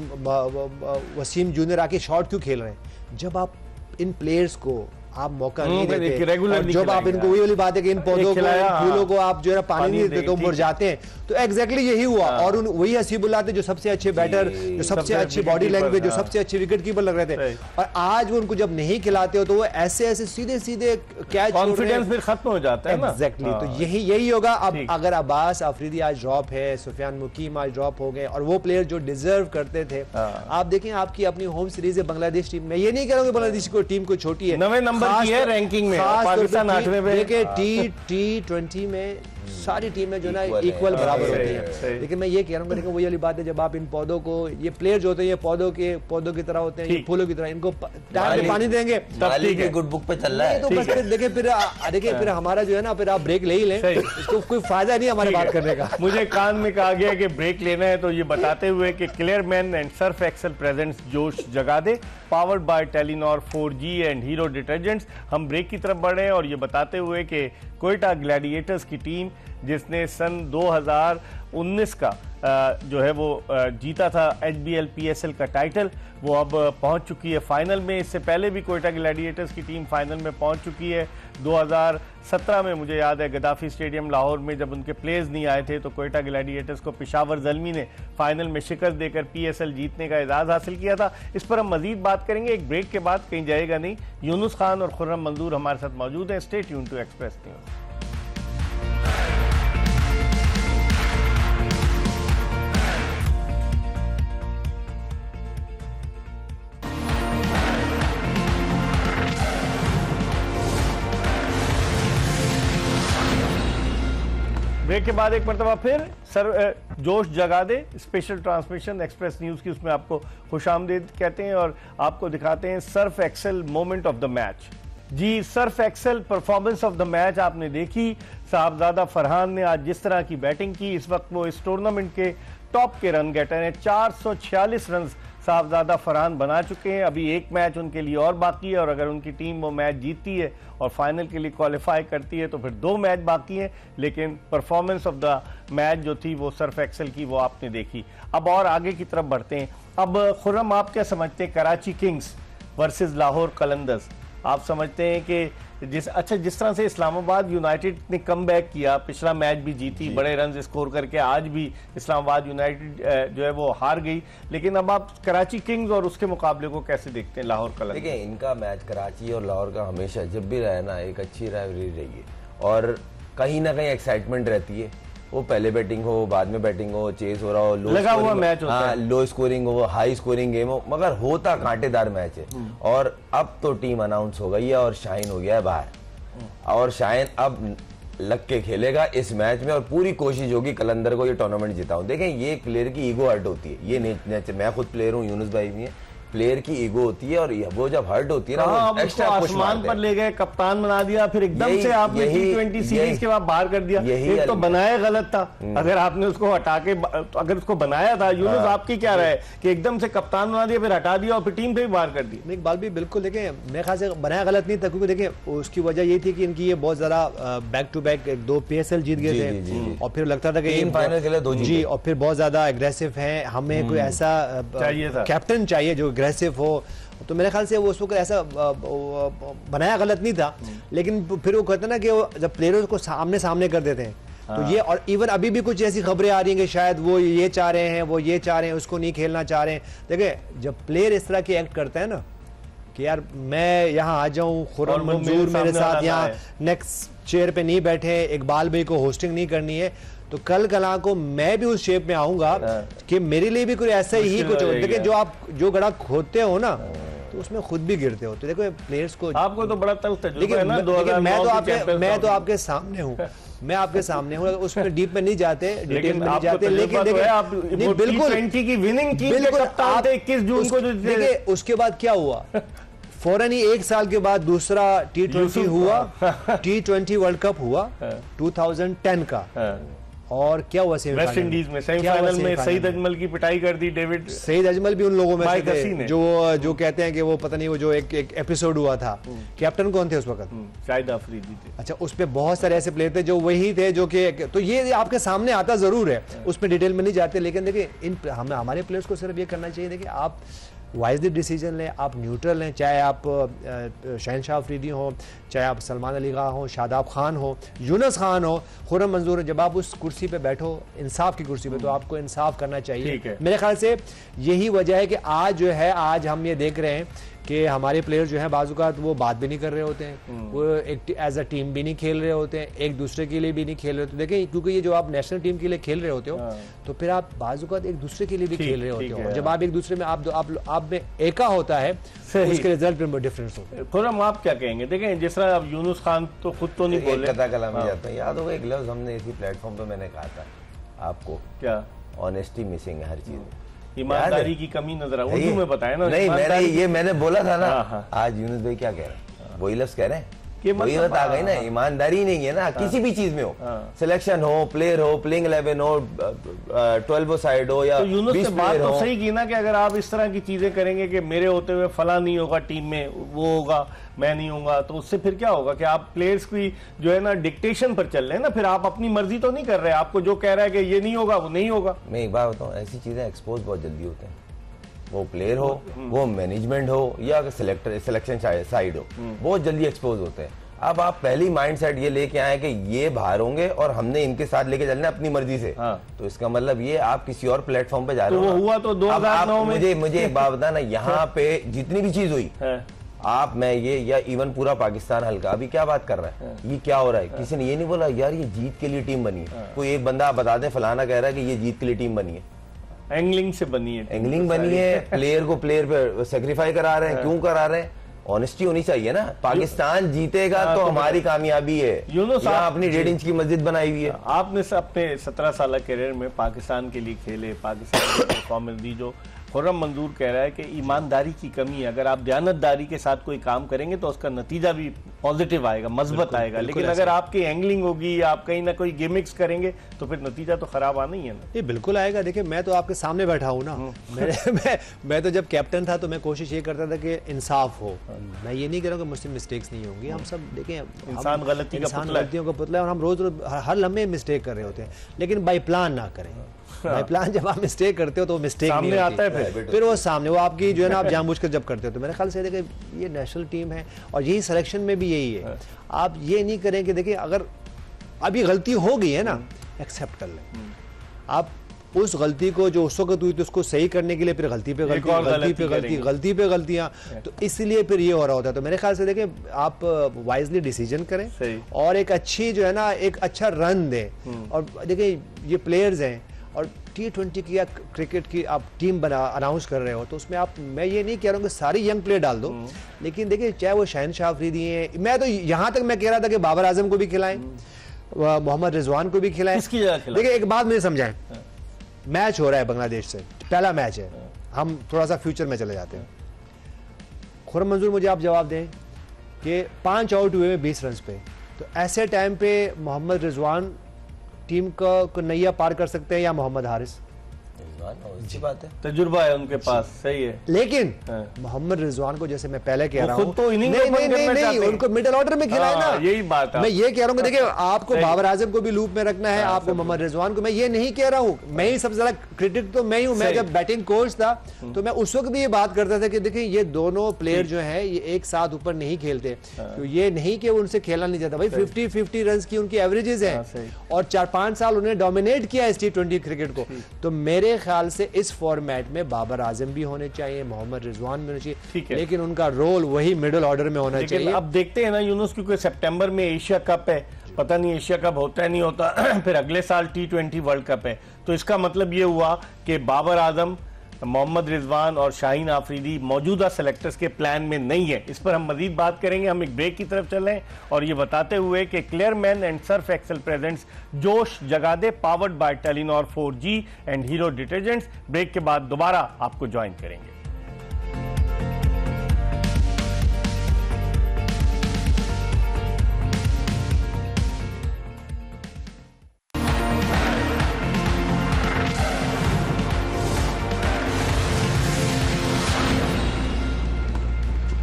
वसीम जूनियर आके शॉट क्यों खेल रहे हैं? जब आप इन प्लेयर्स को आप मौका नहीं देते, रेगुलर जब आप इनको, वही वाली बात है कि इन पौधों को, इन फूलों को आप जो है पानी नहीं देते तो मुरझाते हैं, तो एग्जैक्टली यही हुआ। और वही हसीबुल्लाह थे जो सबसे अच्छे बैटर, जो सबसे अच्छी बॉडी लैंग्वेज, जो सबसे अच्छे विकेट कीपर लग रहे थे, और आज वो उनको जब नहीं खिलाते हो तो वो ऐसे ऐसे सीधे सीधे कैच, कॉन्फिडेंस फिर खत्म हो जाता है ना। एग्जैक्टली, तो यही होगा। अब अगर अब्बास अफरीदी आज ड्रॉप है, सुफियान मुकीम आज ड्रॉप हो गए, और वो प्लेयर जो डिजर्व करते थे, आप देखें आपकी अपनी होम सीरीज है बांग्लादेश टीम में, ये नहीं कह रहा हूं कि बांग्लादेश को टीम को छोटी है, 9वें नंबर की है रैंकिंग में, पाकिस्तान 8वें पे। देखिए T20 में सारी टीमें जो ना इक्वल बराबर होती हैं, लेकिन मैं ये कह रहा हूँ कि वही वाली बात है, जब आप इन पौधों को, ये प्लेयर जो होते हैं ये पौधों की तरह होते हैं, ये फूलों की तरह, इनको टाइम पे पानी देंगे तब ठीक है, गुड बुक पे चल रहा है। तो बस देखिए फिर हमारा जो है ना, फिर आप ब्रेक ले ही लें, इसको कोई फायदा नहीं हमारे बात करने का। मुझे कान में कहा गया कि ब्रेक लेना है, तो ये बताते हुए कि Clear Men and Surf Excel presents जोश जगादे, powered by Telenor 4G and Hero detergents. हम ब्रेक की तरफ बढ़े और ये बताते हुए कि क्वेटा ग्लैडिएटर्स की टीम जिसने सन 2019 का जो है वो जीता था HBL PSL का टाइटल, वो अब पहुंच चुकी है फाइनल में। इससे पहले भी क्वेटा ग्लैडिएटर्स की टीम फाइनल में पहुंच चुकी है। 2017 में मुझे याद है गद्दाफी स्टेडियम लाहौर में जब उनके प्लेयर्स नहीं आए थे, तो क्वेटा ग्लैडिएटर्स को पेशावर ज़ल्मी ने फाइनल में शिकस्त देकर PSL जीतने का एजाज़ हासिल किया था। इस पर हम मजीद बात करेंगे एक ब्रेक के बाद, कहीं जाएगा नहीं। यूनुस खान और खुर्रम मंजूर हमारे साथ मौजूद हैं। Stay tune to Express News. Break के बाद एक मरतबा फिर सर जोश जगादे स्पेशल ट्रांसमिशन एक्सप्रेस न्यूज़ की, उसमें आपको खुशामदीद कहते हैं और आपको दिखाते हैं Surf Excel moment of the match. जी, Surf Excel performance of the match आपने देखी। साहबजादा फरहान ने आज जिस तरह की बैटिंग की, इस वक्त वो इस टूर्नामेंट के टॉप के रन गेटर हैं। 446 रन साहबजादा फरहान बना चुके हैं। अभी एक मैच उनके लिए और बाकी है, और अगर उनकी टीम वो मैच जीतती है और फाइनल के लिए क्वालिफाई करती है तो फिर 2 मैच बाकी हैं। लेकिन परफॉर्मेंस ऑफ द मैच जो थी वो सर्फ एक्सेल की, वो आपने देखी। अब और आगे की तरफ बढ़ते हैं। अब खुर्रम, आप क्या समझते हैं कराची किंग्स वर्सेस लाहौर कलंदर्स? आप समझते हैं कि जिस तरह से इस्लामाबाद यूनाइटेड ने कम बैक किया, पिछला मैच भी जीती बड़े रन स्कोर करके, आज भी इस्लामाबाद यूनाइटेड जो है वो हार गई, लेकिन अब आप कराची किंग्स और उसके मुकाबले को कैसे देखते हैं लाहौर कलंदर्स? देखिए, इनका मैच कराची और लाहौर का हमेशा जब भी रहे ना, एक अच्छी राइवलरी रही है और कहीं ना कहीं एक्साइटमेंट रहती है। वो पहले बैटिंग हो, बाद में बैटिंग हो, चेस हो रहा हो, लगा हुआ मैच होता है, लो स्कोरिंग हो, हाई स्कोरिंग गेम हो, मगर होता कांटेदार मैच है। और अब तो टीम अनाउंस हो गई है और शाहीन हो गया है बाहर, और शाहीन अब लग के खेलेगा इस मैच में और पूरी कोशिश होगी कलंदर को ये टूर्नामेंट जिताऊं। देखें, ये प्लेयर की ईगो हर्ट होती है, ये नेचर, मैं खुद प्लेयर हूँ, यूनुस भाई भी है, प्लेयर की ईगो होती है, और वो जब हर्ट होती है ना, वो एक्स्ट्रा पुश आसमान पर ले गए, कप्तान बना दिया, फिर एकदम से आपने T20 सीरीज के बाद बाहर कर दिया। एक तो बनाया गलत था, अगर आपने उसको हटा के, अगर उसको बनाया था, यूनुस आपकी क्या राय कि एकदम से कप्तान बना दिया, फिर हटा दिया और फिर टीम पे भी बाहर कर दिया? इकबाल भी बिल्कुल, देखें मेरे ख्याल से बनाया गलत नहीं था, क्योंकि देखें उसकी वजह ये थी कि इनकी ये बहुत ज्यादा बैक टू बैक 2 PSL जीत गए थे, और फिर लगता था कि ये फाइनल के लिए 2 जी, और फिर बहुत ज्यादा एग्रेसिव हैं, हमें कोई ऐसा कैप्टन चाहिए जो एग्रेसिव हो। तो मेरे ख्याल से वो उस वक्त ऐसा बनाया गलत नहीं था, लेकिन फिर वो कहते हैं ना कि जब प्लेयर्स को सामने सामने कर देते हैं तो ये, और इवन अभी भी कुछ ऐसी खबरें आ रही हैं कि शायद वो ये चाह रहे हैं, वो ये चाह रहे हैं, उसको नहीं खेलना चाह रहे हैं। देखिए, जब प्लेयर इस तरह की एक्ट करता है ना, कि यार मैं यहाँ आ जाऊं, खुर्रम मंजूर मेरे साथ यहाँ नेक्स्ट चेयर पे नहीं बैठे, इकबाल भाई को होस्टिंग नहीं करनी है, तो कल कला को मैं भी उस शेप में आऊंगा कि मेरे लिए भी कोई ऐसा ही कुछ हो। देखिए जो आप जो गड्ढा खोदते हो ना तो उसमें खुद भी गिरते हो। तो देखो प्लेयर्स को, आपको तो बड़ा तजुर्बा है ना, मैं तो आपके सामने हूँ, मैं आपके सामने हूँ, उसमें डीप में नहीं जाते, डिटेल में नहीं जाते, लेकिन देखिए आप बिल्कुल की विनिंग टीम के कप्तान थे 21 जून को। देखिए उसके बाद क्या हुआ, फौरन ही 1 साल के बाद दूसरा T20 हुआ, T20 वर्ल्ड कप हुआ 2010 का, और क्या हुआ वेस्ट इंडीज में सेमीफाइनल में सईद अजमल की पिटाई कर दी। डेविड सईद अजमल भी उन लोगों में से थे जो कहते हैं कि वो पता नहीं वो जो एक एपिसोड हुआ था, कैप्टन कौन थे उस वक्त? शाहिद अफरीदी थे। अच्छा, उस पे बहुत सारे ऐसे प्लेयर थे जो वही थे जो कि, तो ये आपके सामने आता जरूर है, उसमें डिटेल में नहीं जाते, लेकिन देखिए इन हमारे प्लेयर्स को सिर्फ ये करना चाहिए, देखिए आप वाइजली डिसीजन लें, आप न्यूट्रल हैं, चाहे आप शहनशाह अफरीदी हो, चाहे आप सलमान अली खां हो, शादाब खान हो, यूनुस खान हो, खुर्रम मंजूर, जब आप उस कुर्सी पे बैठो, इंसाफ की कुर्सी पे, तो आपको इंसाफ करना चाहिए। मेरे ख्याल से यही वजह है कि आज जो है, आज हम ये देख रहे हैं कि हमारे प्लेयर जो हैं बाज़-औक़ात वो बात भी नहीं कर रहे होते हैं, वो एक एज अ टीम भी नहीं खेल रहे होते हैं, एक दूसरे के लिए भी नहीं खेल रहे होते। देखें, क्योंकि ये जो आप नेशनल टीम के लिए खेल रहे होते हो तो फिर आप बाज़-औक़ात एक दूसरे के लिए भी खेल रहे होते हो, जब आप एक दूसरे में आप में एका होता है उसके रिजल्ट में डिफरेंस होता है। खुर्रम आप क्या कहेंगे? देखें जिस तरह अब यूनुस खान तो खुद तो नहीं बोले, कथा कलामी जाता है। याद होगा एक लफ्ज़ हमने इसी प्लेटफॉर्म पे मैंने कहा था आपको, क्या ऑनेस्टी मिसिंग है हर चीज में, ईमानदारी की कमी नजर आ, उर्दू में बताया ना। नहीं मैंने बोला था ना, आज यूनुस भाई क्या कह रहे हैं, वही लफ्ज़ कह रहे हैं, वही बात आ गई ना, ईमानदारी नहीं है ना किसी भी चीज में हो, सिलेक्शन हो, प्लेयर हो, प्लेइंग 11 हो, 12 साइड हो, या 20 बात तो सही की ना कि अगर आप इस तरह की चीजें करेंगे कि मेरे होते हुए फला नहीं होगा टीम में, वो होगा मैं नहीं होगा, तो उससे फिर क्या होगा कि आप प्लेयर्स की जो है ना डिक्टेशन पर चल रहे हैं ना, फिर आप अपनी मर्जी तो नहीं कर रहे, आपको जो कह रहा है कि ये नहीं होगा वो नहीं होगा। मैं एक बात बताऊं, ऐसी चीजें एक्सपोज बहुत जल्दी होते हैं, वो प्लेयर हो, वो मैनेजमेंट हो, या सिलेक्शन साइड हो, बहुत जल्दी एक्सपोज होते हैं। अब आप पहली माइंडसेट ये लेके आए कि ये बाहर होंगे और हमने इनके साथ लेके चलना अपनी मर्जी से, तो इसका मतलब ये आप किसी और प्लेटफॉर्म पे जा रहे हो। तो हुआ तो 2009 में। मुझे एक बात बताना, यहाँ पे जितनी भी चीज हुई, आप मैं ये या इवन पूरा पाकिस्तान हल्का अभी क्या बात कर रहा है, ये क्या हो रहा है, किसी ने ये नहीं बोला यार ये जीत के लिए टीम बनी है, कोई एक बंदा आप बता दें फलाना कह रहा है कि ये जीत के लिए टीम बनी है, एंगलिंग से बनी है, एंगलिंग बनी है, प्लेयर को प्लेयर पे सेक्रीफाई करा रहे हैं, क्यों करा रहे हैं, ऑनेस्टी होनी चाहिए ना। पाकिस्तान जीतेगा तो हमारी कामयाबी है, यहाँ अपनी 1.5 इंच की मस्जिद बनाई हुई है। आपने अपने 17 साल करियर में पाकिस्तान के लिए खेले, पाकिस्तान की परफॉर्मेंस दी, जो खुर्रम मंजूर कह रहा है कि ईमानदारी की कमी है, अगर आप दयानतदारी के साथ कोई काम करेंगे तो उसका नतीजा भी पॉजिटिव आएगा, मजबूत आएगा, लेकिन अगर आपकी एंगलिंग होगी या आप कहीं ना कोई गिमिक्स करेंगे तो फिर नतीजा तो खराब आना ही है ना। ये बिल्कुल आएगा। देखिए मैं तो आपके सामने बैठा हूँ ना, मैं तो जब कैप्टन था तो मैं कोशिश ये करता था कि इंसाफ हो, मैं ये नहीं कह रहा हूँ कि मुझसे मिस्टेक्स नहीं होंगी, हम सब देखें इंसान गलतियों का पुतला है और हम रोज हर लम्हे मिस्टेक कर रहे होते हैं, लेकिन बाई प्लान ना करें। बाई प्लान जब आप मिस्टेक करते हो तो मिस्टेक नहीं आता है, फिर वो सामने वो आपकी जो है ना आप जानबूझकर जब करते हो। तो मेरे ख्याल से देखिए ये नेशनल टीम है और यही सिलेक्शन में भी यही है, आप ये नहीं करें कि देखिए अगर अब ये गलती हो गई है ना, एक्सेप्ट कर लें, आप उस गलती को जो उस वक्त हुई थी उसको सही करने के लिए फिर गलती पे गलतियां, तो इसलिए फिर ये हो रहा होता है। तो मेरे ख्याल से देखिए आप वाइजली डिसीजन करें और एक अच्छी जो है ना एक अच्छा रन दें। और देखिए ये प्लेयर्स हैं और T20 की या क्रिकेट की आप टीम बना अनाउंस कर रहे हो तो उसमें आप, मैं ये नहीं कह रहा हूँ कि सारी यंग प्लेयर डाल दो, लेकिन देखिए चाहे वो शहनशाह अफरीदी हैं, मैं तो यहाँ तक मैं कह रहा था कि बाबर आजम को भी खिलाएं, मोहम्मद रिजवान को भी खिलाएं। देखिए एक बात मुझे समझाएं, मैच हो रहा है बांग्लादेश से, पहला मैच है, हम थोड़ा सा फ्यूचर में चले जाते हैं। खुर्रम मंजूर मुझे आप जवाब दें कि 5 आउट हुए 20 रन पे, तो ऐसे टाइम पे मोहम्मद रिजवान टीम का नैया पार कर सकते हैं या मोहम्मद हारिस? अच्छी बात है, तजुर्बा है उनके पास, सही है, लेकिन मोहम्मद रिजवान को जैसे मैं पहले कह रहा हूँ तो नहीं, उनको मिडिल ऑर्डर में खिलाए ना, यही बात है। मैं ये कह रहा हूँ देखिए आपको बाबर आजम को भी लूप में रखना है, आपको मोहम्मद रिजवान को, मैं ये नहीं कह रहा हूँ, मैं ही सबसे ज्यादा क्रिटिक तो मैं ही हूँ। मैं जब बैटिंग कोच था तो मैं उस वक्त भी ये बात करता था कि देखिए ये दोनों प्लेयर जो है ये एक साथ ऊपर नहीं खेलते, तो ये नहीं कि उनसे खेलना नहीं जाता भाई, 50-50 रन की उनकी एवरेजेस है और 4-5 साल उन्होंने डोमिनेट किया इस T20 क्रिकेट को। तो मेरे ख्याल से इस फॉर्मेट में बाबर आजम भी होने चाहिए, मोहम्मद रिजवान भी होने ठीक चाहिए, है। लेकिन उनका रोल वही मिडिल ऑर्डर में होना लेकिन चाहिए। अब देखते हैं ना यूनुस, क्योंकि सितंबर में एशिया कप है, पता नहीं एशिया कप होता है नहीं होता फिर अगले साल T20 वर्ल्ड कप है, तो इसका मतलब ये हुआ कि बाबर आजम, मोहम्मद रिजवान और शाहीन आफरीदी मौजूदा सेलेक्टर्स के प्लान में नहीं है। इस पर हम मजीद बात करेंगे। हम एक ब्रेक की तरफ चल रहे हैं और ये बताते हुए कि Clear Men and Surf Excel presents जोश जगादे powered by Telenor 4G and Hero detergents. Break के बाद दोबारा आपको ज्वाइन करेंगे।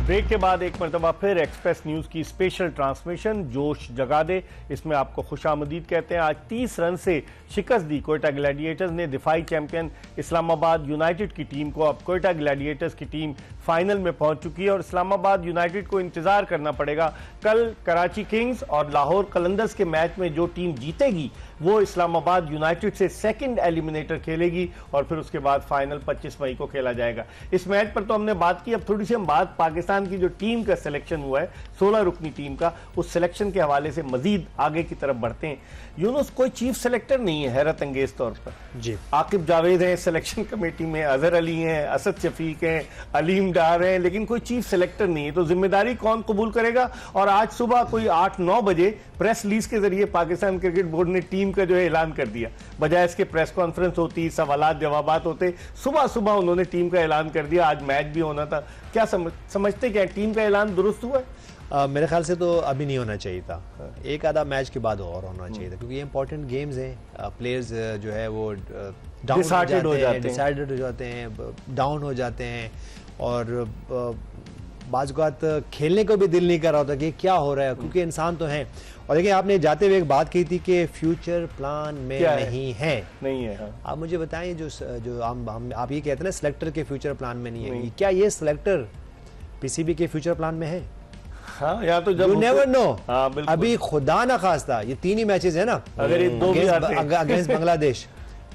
ब्रेक के बाद एक मरतबा फिर एक्सप्रेस न्यूज की स्पेशल ट्रांसमिशन जोश जगा दे, इसमें आपको खुशामदीद कहते हैं। आज 30 रन से शिकस्त दी कोयटा ग्लैडिएटर्स ने दिफाई चैंपियन इस्लामाबाद यूनाइटेड की टीम को। अब कोयटा ग्लैडिएटर्स की टीम फाइनल में पहुंच चुकी है और इस्लामाबाद यूनाइटेड को इंतजार करना पड़ेगा। कल कराची किंग्स और लाहौर कलंदर्स के मैच में जो टीम जीतेगी वो इस्लामाबाद यूनाइटेड से सेकंड एलिमिनेटर खेलेगी और फिर उसके बाद फाइनल 25 मई को खेला जाएगा। इस मैच पर तो हमने बात की, अब थोड़ी सी हम बात पाकिस्तान की जो टीम का सिलेक्शन हुआ है 16 रुकनी टीम का, उस सिलेक्शन के हवाले से मजीद आगे की तरफ बढ़ते हैं। यूनुस, कोई चीफ सिलेक्टर नहीं है हैरत अंगेज तौर पर जी। आकिब जावेद हैं सिलेक्शन कमेटी में, अजहर अली हैं, असद शफीक हैं, अलीम डार हैं, लेकिन कोई चीफ सिलेक्टर नहीं है। तो जिम्मेदारी कौन कबूल करेगा? और आज सुबह कोई 8-9 बजे प्रेस रिलीज के जरिए पाकिस्तान क्रिकेट बोर्ड ने टीम का जो है ऐलान कर दिया। बजाय इसके प्रेस कॉन्फ्रेंस होती, सवालात जवाबात होते, सुबह सुबह उन्होंने टीम का ऐलान कर दिया। आज मैच भी होना था। क्या समझते क्या टीम का ऐलान दुरुस्त हुआ है? मेरे ख्याल से तो अभी नहीं होना चाहिए था, एक आधा मैच के बाद और होना चाहिए था, क्योंकि ये इंपॉर्टेंट गेम्स हैं। प्लेयर्स जो है वो डिसाइडेड हो जाते हैं, डाउन हो जाते हैं और बाज़ औक़ात खेलने को भी दिल नहीं कर रहा होता कि क्या हो रहा है, क्योंकि इंसान तो हैं। और देखिए, आपने जाते हुए एक बात की थी कि फ्यूचर प्लान में नहीं है। हाँ। आप मुझे बताएं, जो हम आप ये कहते हैं ना सिलेक्टर के फ्यूचर प्लान में नहीं है, क्या ये सिलेक्टर पीसीबी के फ्यूचर प्लान में है? हाँ, या तो जब You never know। हाँ, बिल्कुल। अभी खुदा ना खास्ता ये 3 ही मैचेस है ना, अगर ये 2 भी आते हैं अगेंस्ट बांग्लादेश,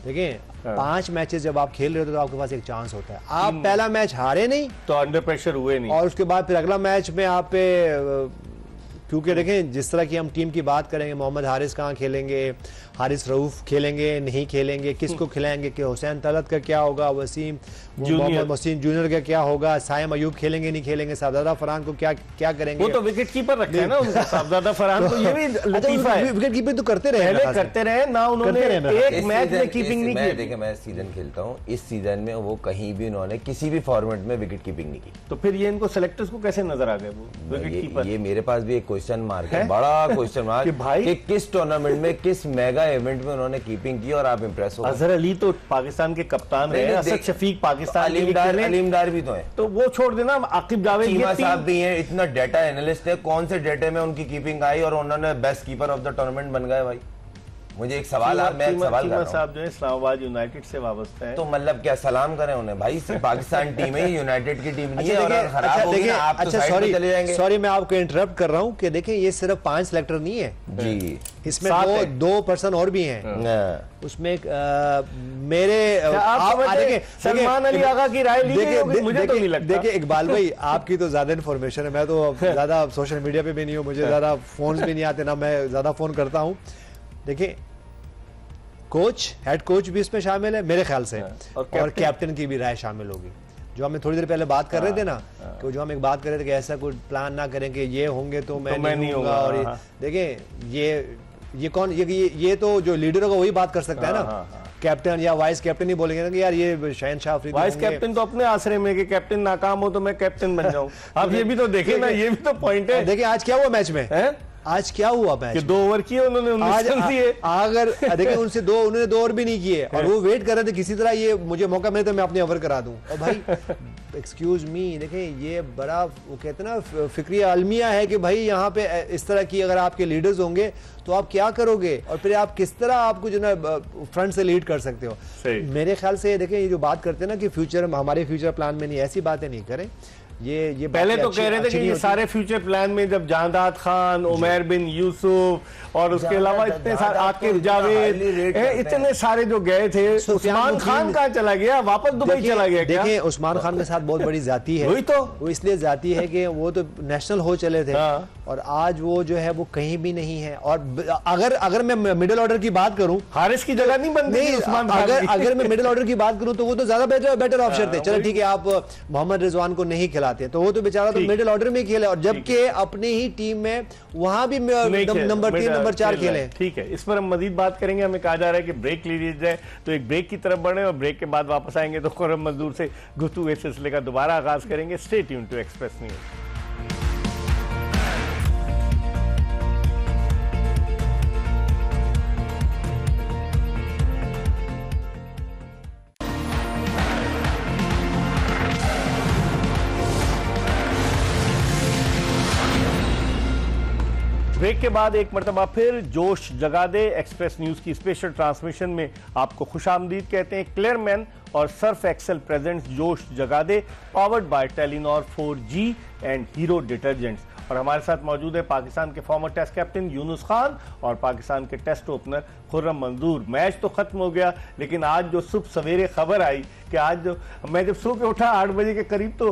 देखिए 5 मैचेस जब आप खेल रहे हो तो आपके पास एक चांस होता है। आप पहला मैच हारे नहीं तो अंडर प्रेशर हुए नहीं, और उसके बाद फिर अगला मैच में आप पे, क्योंकि देखें जिस तरह की हम टीम की बात करेंगे, मोहम्मद हारिस कहाँ खेलेंगे, हारिस रऊफ खेलेंगे नहीं खेलेंगे, किसको खिलाएंगे, कि हुसैन तलत का क्या होगा, वसीम मोहम्मद वसीम जूनियर का क्या होगा, साइम अयूब खेलेंगे नहीं खेलेंगे, साहबजादा फरहान को क्या करेंगे? वो तो विकेट कीपर रखा है ना उनका साहबजादा फरहान, तो ये भी लतीफा है। विकेट कीपिंग तो करते रहे ना, उन्होंने एक मैच में कीपिंग नहीं की। देखिए, मैं सीजन खेलता हूँ, इस सीजन में वो कहीं भी उन्होंने किसी भी फॉर्मेट में विकेट कीपिंग नहीं की। तो फिर ये इनको सेलेक्टर्स को कैसे नजर आ गए वो विकेट कीपर? ये मेरे पास भी एक क्वेश्चन मार्क है, बड़ा क्वेश्चन मार्क, कि किस टूर्नामेंट में, किस मेगा इवेंट में उन्होंने कीपिंग की और आप इंप्रेस हो? अजहर अली तो पाकिस्तान के कप्तान रहे, असद शफीक पाकिस्तान अलीम डार भी तो है, तो वो छोड़ देना। आकिब जावेद साहब भी हैं, इतना डेटा एनालिस्ट है, कौन से डेटे में उनकी कीपिंग आई और उन्होंने best keeper of the tournament बन गए? भाई मुझे एक सवाल, मैं एक सवाल कर रहा हूं। साहब जो है इस्लामाबाद यूनाइटेड से वाबस्ता है, तो मतलब क्या सलाम करें उन्हें? भाई पाकिस्तान टीम है, यूनाइटेड की टीम नहीं है, और खराब होगी ना आप तो साइड पे चले जाएंगे। सॉरी, मैं आपको इंटरप्ट कर रहा हूं कि देखें, ये सिर्फ 5 सिलेक्टर नहीं है जी, इसमें दो पर्सन और भी हैं। उसमें मेरे सलमान अली आगा की राय ली गई होगी, मुझे तो नहीं लगता। देखिए इकबाल भाई, आपकी तो ज्यादा इन्फॉर्मेशन है, मैं तो ज्यादा सोशल मीडिया पे भी नहीं हूँ, मुझे ज्यादा फोन भी नहीं आते, ना मैं ज्यादा फोन करता हूँ। देखिए, कोच, हेड कोच भी इसमें शामिल है मेरे ख्याल से, और कैप्टन की भी राय शामिल होगी। जो हमें थोड़ी देर पहले बात कर रहे थे ना, कि जो हम एक बात कर रहे थे कि ऐसा कोई प्लान ना करें कि ये होंगे तो मैं नहीं होगा, और देखिए ये कौन, ये तो जो लीडर होगा वही बात कर सकता है ना। कैप्टन या वाइस कैप्टन ही बोलेंगे ना कि यार ये शहनशाह अफरीदी, वाइस कैप्टन तो अपने आसरे में कि कैप्टन नाकाम हो तो मैं कैप्टन बन जाऊं। अब ये भी तो देखें ना, ये भी तो पॉइंट है। देखिए आज क्या हुआ मैच में, आज क्या हुआ मैच, 2 ओवर किए उन्होंने, 19 रन दिए। अगर देखिए उन्होंने 2 ओवर भी नहीं किए और वो वेट कर रहे थे किसी तरह ये मुझे मौका मिले तो मैं अपने ओवर करा दूं। और भाई एक्सक्यूज मी, देखें ये बड़ा, वो कहते हैं ना, फिक्री अलमिया है कि भाई यहाँ पे इस तरह की अगर आपके लीडर्स होंगे तो आप क्या करोगे, और फिर आप किस तरह आपको जो ना फ्रंट से लीड कर सकते हो। मेरे ख्याल से देखें, ये जो बात करते हैं ना कि फ्यूचर, हमारे फ्यूचर प्लान में नहीं, ऐसी बातें नहीं करें। ये पहले बातें तो अच्छी- कह रहे थे अच्छी कि नहीं ये होती। सारे फ्यूचर प्लान में जब जांदाद खान, उमैर बिन यूसुफ और उसके अलावा इतने सारे आकिब जावेद, इतने सारे जो गए थे, उस्मान खान कहाँ चला गया, वापस दुबई चला गया क्या? देखिए उस्मान खान के साथ बहुत बड़ी जाती है, वही तो। वो इसलिए जाती है कि वो तो नेशनल हो चले थे हाँ। और आज वो जो है वो कहीं भी नहीं है। और अगर मैं मिडिल ऑर्डर की बात करूं, हारिस की जगह नहीं बनती नहीं, उस्मान खान की। अगर मैं मिडिल ऑर्डर की बात करूं तो वो तो ज्यादा बेटर ऑप्शन थे। चलो ठीक है, आप मोहम्मद रिजवान को नहीं खिलाते तो वो तो बेचारा तो मिडिल ऑर्डर में खेले, और जबकि अपनी ही टीम में वहां भी नंबर 3 नंबर 4 खेले। ठीक है, इस पर हम मजीद बात करेंगे। हमें कहा जा रहा है कि ब्रेक ले लीजिए जाए, तो एक ब्रेक की तरफ बढ़े और ब्रेक के बाद वापस आएंगे तो खुर्रम मजदूर से गुफ्तगू इस सिलसिले का दोबारा आगाज करेंगे। Stay tuned to Express News. Break के बाद एक मरतबा फिर जोश जगा दे एक्सप्रेस न्यूज की स्पेशल ट्रांसमिशन में आपको खुशामदीद कहते हैं। क्लेयरमैन और सर्फ एक्सेल प्रेजेंट्स जोश जगा दे, powered by Telenor 4G and Hero detergents. और हमारे साथ मौजूद है पाकिस्तान के former test captain Younis Khan और पाकिस्तान के टेस्ट ओपनर खुर्रम मंजूर। मैच तो खत्म हो गया, लेकिन आज जो सुबह सवेरे खबर आई कि आज जो मैं जब सो के उठा 8 बजे के करीब, तो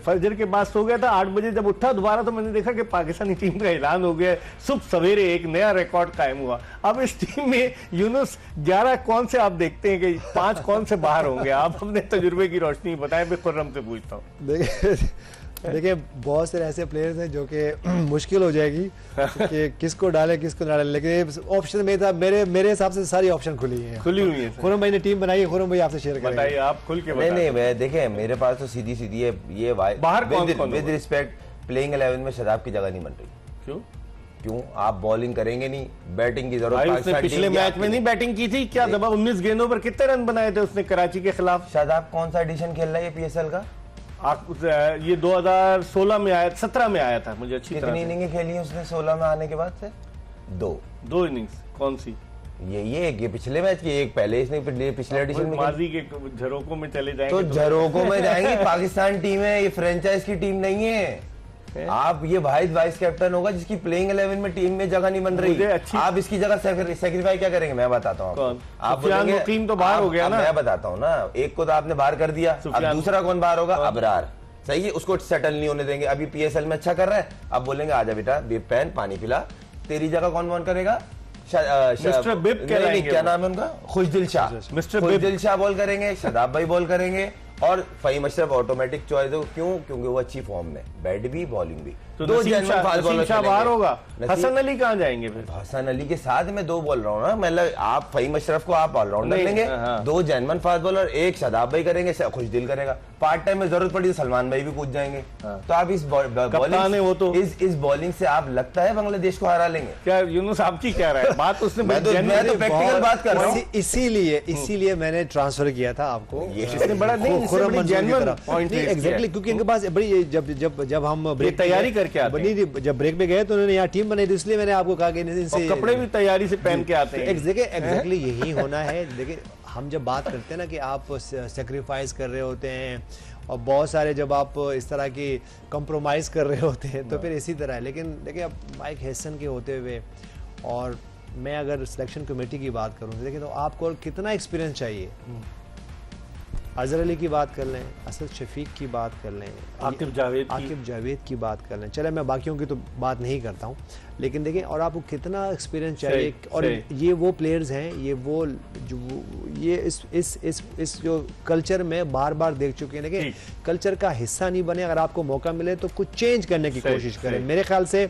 फजर के बाद सो गया था, 8 बजे जब उठा दोबारा तो मैंने देखा कि पाकिस्तानी टीम का ऐलान हो गया है। सुबह सवेरे एक नया रिकॉर्ड कायम हुआ। अब इस टीम में यूनुस 11 कौन से आप देखते हैं कि 5 कौन से बाहर होंगे? आप अपने तजुर्बे की रोशनी बताएं। मैं खुर्रम से पूछता हूँ। देखिए बहुत से ऐसे प्लेयर्स हैं जो कि मुश्किल हो जाएगी कि किसको डाले किसको ना डाले, लेकिन ऑप्शन में था मेरे हिसाब से सारी ऑप्शन खुली है, खुली हुई है। खुर्रम भाई ने टीम बनाई है, खुर्रम भाई आपसे शेयर करेंगे। बताइए, आप खुल के नहीं बताइए। मैं देखें, मेरे पास तो सीधी सीधी है ये बाहर कौन कौन विद रिस्पेक्ट प्लेइंग 11 में शदाब की जगह नहीं बन रही। क्यों? आप बॉलिंग करेंगे नहीं, बैटिंग की जरूरत। उसने पिछले मैच में नहीं बैटिंग की थी क्या? दबा 19 गेंदों पर कितने रन बनाए थे उसने कराची के खिलाफ? शदाब कौन सा एडिशन खेल रहा है PSL का? ये 2016 में आया, 17 में आया था, मुझे अच्छी तरह कितनी से। इनिंग खेली है उसने 16 में आने के बाद से? 2 इनिंग्स। कौन सी? ये पिछले मैच की, एक पहले इसने पिछले एडिशन में खेली। माजी के झरोकों में चले जाएंगे तो झरोकों में जाएंगे। पाकिस्तान टीम है, ये फ्रेंचाइज की टीम नहीं है। आप ये वाइस कैप्टन होगा जिसकी प्लेइंग 11 में टीम में जगह नहीं बन रही। आप इसकी जगह सेक्रीफाई क्या करेंगे? मैं बताता हूँ। आप बोलेंगे तो बाहर हो गया ना। मैं बताता हूँ ना, एक को तो आपने बाहर कर दिया, अब दूसरा कौन बाहर होगा? अबरार। सही है, उसको सेटल नहीं होने देंगे। अभी PSL में अच्छा कर रहा है, अब बोलेंगे आजा बेटा पहन पानी पिला, तेरी जगह कौन करेगा? मिस्टर बिप क्या नाम है उनका? खुशदिल शाह। मिस्टर खुशदिल शाह बॉल करेंगे, शदाब भाई बॉल करेंगे और फहीम अशरफ ऑटोमेटिक चॉइस हो। क्यों? क्योंकि वो अच्छी फॉर्म में, बैट भी बॉलिंग भी। तो दो नसीम शाह बाहर होगा, हसन अली कहाँ जाएंगे फिर? हसन अली के साथ मैं 2 बोल रहा हूँ ना, मतलब आप फहीम अशरफ को आप ऑलराउंडर लेंगे, 2 जैनमन फास्ट बॉलर, 1 शदाब भाई करेंगे, खुशदिल करेगा। पार्ट टाइम में जरूरत पड़ी तो सलमान भाई भी कूद जाएंगे। तो आप इस बॉलिंग से आप लगता है बांग्लादेश को हरा लेंगे क्या? यूनुस आपकी क्या राय? बात उसने मैं तो प्रैक्टिकल बात कर रहा हूँ। इसीलिए मैंने ट्रांसफर किया था आपको। इसने बड़ा नहीं, जेन्युइन पॉइंट एग्जैक्टली, क्योंकि इनके पास बड़ी जब हम ब्रेक तैयारी करके आते हैं, जब ब्रेक पे गए तो उन्होंने यहाँ टीम बनाई थी, इसलिए मैंने आपको कहा कि इनसे कपड़े भी तैयारी से पहन के आते हैं। एग्जैक्टली यही होना है। देखिए हम जब बात करते हैं ना कि आप सेक्रीफाइस कर रहे होते हैं और बहुत सारे जब आप इस तरह की कंप्रोमाइज कर रहे होते हैं तो फिर इसी तरह है। लेकिन देखिए अब माइक हैसन के होते हुए, और मैं अगर सिलेक्शन कमेटी की बात करूँ देखिए तो आपको कितना एक्सपीरियंस चाहिए। अजहर अली की बात कर लें, असद शफीक की बात कर लें, आकिब जावेद की बात कर लें, चले मैं बाकियों की तो बात नहीं करता हूँ, लेकिन देखें और आपको कितना एक्सपीरियंस चाहिए। और ये वो प्लेयर्स हैं, ये वो जो ये इस जो कल्चर में बार बार देख चुके हैं। देखिए कल्चर का हिस्सा नहीं बने, अगर आपको मौका मिले तो कुछ चेंज करने की कोशिश करें। मेरे ख्याल से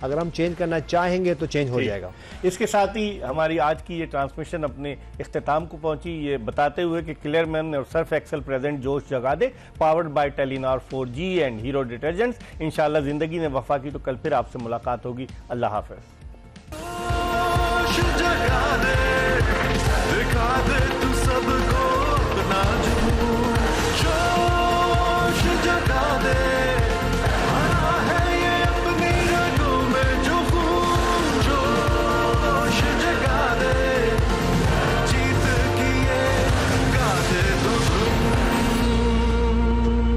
अगर हम चेंज करना चाहेंगे तो चेंज हो जाएगा। इसके साथ ही हमारी आज की ये ट्रांसमिशन अपने इख्तिताम को पहुंची, ये बताते हुए कि क्लेयरमैन और सर्फ एक्सेल प्रेजेंट जोश जगा दे, powered by Telenor 4G and Hero detergents. इंशाल्लाह जिंदगी ने वफा की तो कल फिर आपसे मुलाकात होगी। अल्लाह हाफ़िज़।